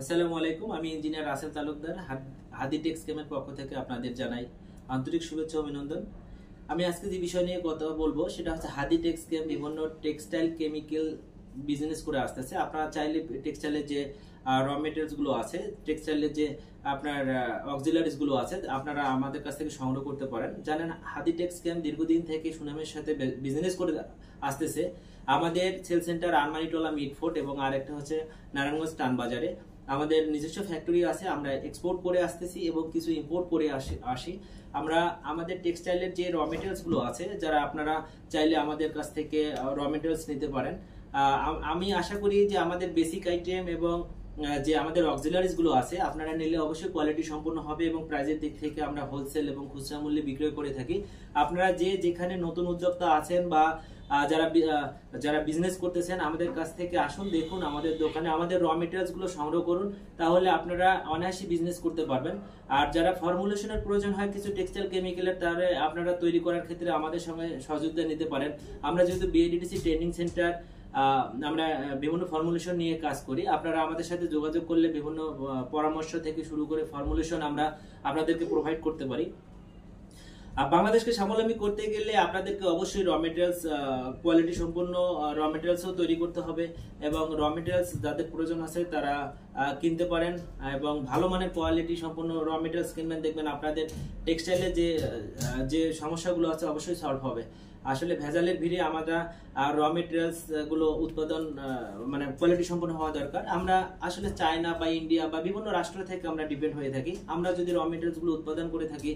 আসসালামু আলাইকুম। আমি ইঞ্জিনিয়ার রাসেল তালুকদার হাদি টেক্সকেমের পক্ষ থেকে আপনাদের জানাই আন্তরিক শুভেচ্ছা ও অভিনন্দন। আমি আজকে যে বিষয় নিয়ে কথা বলবো সেটা হচ্ছে হাদি টেক্সকেম বিভিন্ন টেক্সটাইল কেমিক্যাল বিজনেস করে আসতেছে। আপনারা চাইলে টেক্সটাইলের যে র মেটেরিয়ালস গুলো আছে, টেক্সটাইলের যে আপনার অক্সিলারিজ গুলো আছে, আপনারা আমাদের কাছ থেকে সংগ্রহ করতে পারেন। জানেন, হাদি টেক্সকেম দীর্ঘদিন থেকে সুনামের সাথে বিজনেস করে আসতেছে। আমাদের সেল সেন্টার আরমানিটোলা মিটফোর্ট এবং আরেকটা হচ্ছে নারায়ণগঞ্জ টান বাজারে। আমাদের নিজস্ব ফ্যাক্টরি আছে, আমরা এক্সপোর্ট করে আসতেছি এবং কিছু ইম্পোর্ট করে আসি। আমরা আমাদের টেক্সটাইলের যে র মেটেরিয়ালস গুলো আছে, যারা আপনারা চাইলে আমাদের কাছ থেকে র মেটেরিয়ালস নিতে পারেন। আমি আশা করি যে আমাদের বেসিক আইটেম এবং যে আমাদের অক্সিলারিজ গুলো আছে আপনারা নিলে অবশ্যই কোয়ালিটি সম্পন্ন হবে এবং প্রাইজের দিক থেকে আমরা হোলসেল এবং খুচরা মূল্যে বিক্রয় করে থাকি। আপনারা যেখানে নতুন উদ্যোক্তা আছেন বা যারা বিজনেস করতেছেন, আমাদের কাছ থেকে আসুন, দেখুন আমাদের দোকানে আমাদের র মেটেরিয়ালস গুলো সংগ্রহ করুন, তাহলে আপনারা অনায়াসে বিজনেস করতে পারবেন। আর যারা ফর্মুলেশনের প্রয়োজন হয় কিছু টেক্সটাইল কেমিক্যালের, তাহলে আপনারা তৈরি করার ক্ষেত্রে আমাদের সঙ্গে সহযোগিতা নিতে পারেন। আমরা যেহেতু বিএডিটিসি ট্রেনিং সেন্টার, আমরা বিভিন্ন ফর্মুলেশন নিয়ে কাজ করি। আপনারা আমাদের সাথে যোগাযোগ করলে বিভিন্ন পরামর্শ থেকে শুরু করে ফর্মুলেশন আমরা আপনাদেরকে প্রোভাইড করতে পারি। বাংলাদেশকে স্বাবলম্বী করতে গেলে আপনাদেরকে অবশ্যই র মেটেরিয়ালস কোয়ালিটি সম্পন্ন র মেটেরিয়ালসও তৈরি করতে হবে এবং র মেটেরিয়ালস যাদের প্রয়োজন আছে তারা কিনতে পারেন এবং ভালো মানের কোয়ালিটি সম্পন্ন র মেটেরিয়ালস কিনবেন, দেখবেন আপনাদের টেক্সটাইলে যে সমস্যাগুলো আছে অবশ্যই সলভ হবে। আসলে ভেজালের ভিড়ে আমরা র মেটেরিয়ালস গুলো উৎপাদন মানে কোয়ালিটি সম্পন্ন হওয়া দরকার। আমরা আসলে চায়না বা ইন্ডিয়া বা বিভিন্ন রাষ্ট্র থেকে আমরা ডিপেন্ড হয়ে থাকি। আমরা যদি র মেটেরিয়ালস গুলো উৎপাদন করে থাকি,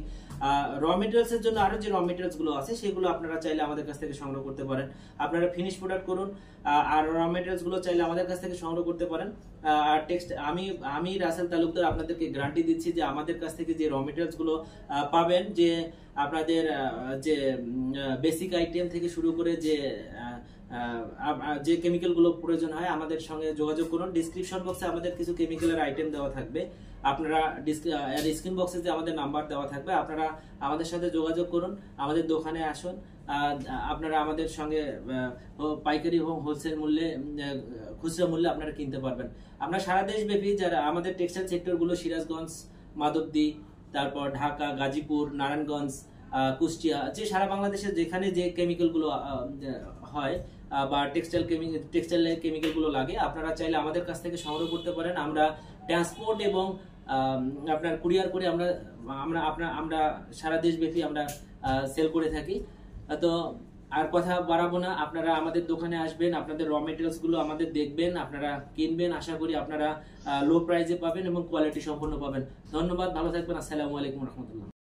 র মেটেরিয়ালস এর জন্য আরো যে র মেটেরিয়ালস গুলো আছে সেগুলো আপনারা চাইলে আমাদের কাছ থেকে সংগ্রহ করতে পারেন। আপনারা ফিনিশ প্রোডাক্ট করুন, আর র মেটেরিয়ালস গুলো চাইলে আমাদের কাছ থেকে সংগ্রহ করতে পারেন। আর আমি রাসেল তালুকদার আপনাদেরকে গ্যারান্টি দিচ্ছি যে আমাদের কাছ থেকে যে র মেটেরিয়ালস গুলো পাবেন, যে আপনাদের যে বেসিক আইটেম থেকে শুরু করে যে কেমিক্যাল গুলো প্রয়োজন হয় আমাদের সঙ্গে যোগাযোগ করুন। ডিসক্রিপশন বক্সে আমাদের কিছু কেমিক্যালের আইটেম দেওয়া থাকবে, আপনারা স্ক্রিন বক্সে যে আমাদের নাম্বার দেওয়া থাকবে, আপনারা আমাদের সাথে যোগাযোগ করুন, আমাদের দোকানে আসুন। আপনারা আমাদের সঙ্গে পাইকারি এবং হোলসেল মূল্যে খুচরা মূল্যে আপনারা কিনতে পারবেন। আমরা সারা দেশব্যাপী যারা আমাদের টেক্সটাইল সেক্টর গুলো সিরাজগঞ্জ, মাধবদী, তারপর ঢাকা, গাজীপুর, নারায়ণগঞ্জ, কুষ্টিয়া, যে সারা বাংলাদেশে যেখানে যে কেমিক্যাল গুলো হয় বা টেক্সটাইল কেমিক্যাল গুলো লাগে, আপনারা চাইলে আমাদের কাছ থেকে সংগ্রহ করতে পারেন। আমরা ট্রান্সপোর্ট এবং আপনার কুরিয়ার করে আমরা সারা দেশব্যাপী আমরা সেল করে থাকি। তো আর কথা বাড়াবো না, আপনারা আমাদের দোকানে আসবেন, আপনাদের র মেটেরিয়ালস গুলো আমাদের দেখবেন, আপনারা কিনবেন। আশা করি আপনারা লো প্রাইসে পাবেন এবং কোয়ালিটি সম্পন্ন পাবেন। ধন্যবাদ, ভালো থাকবেন। আসসালামু আলাইকুম রহমতুল্লাহ।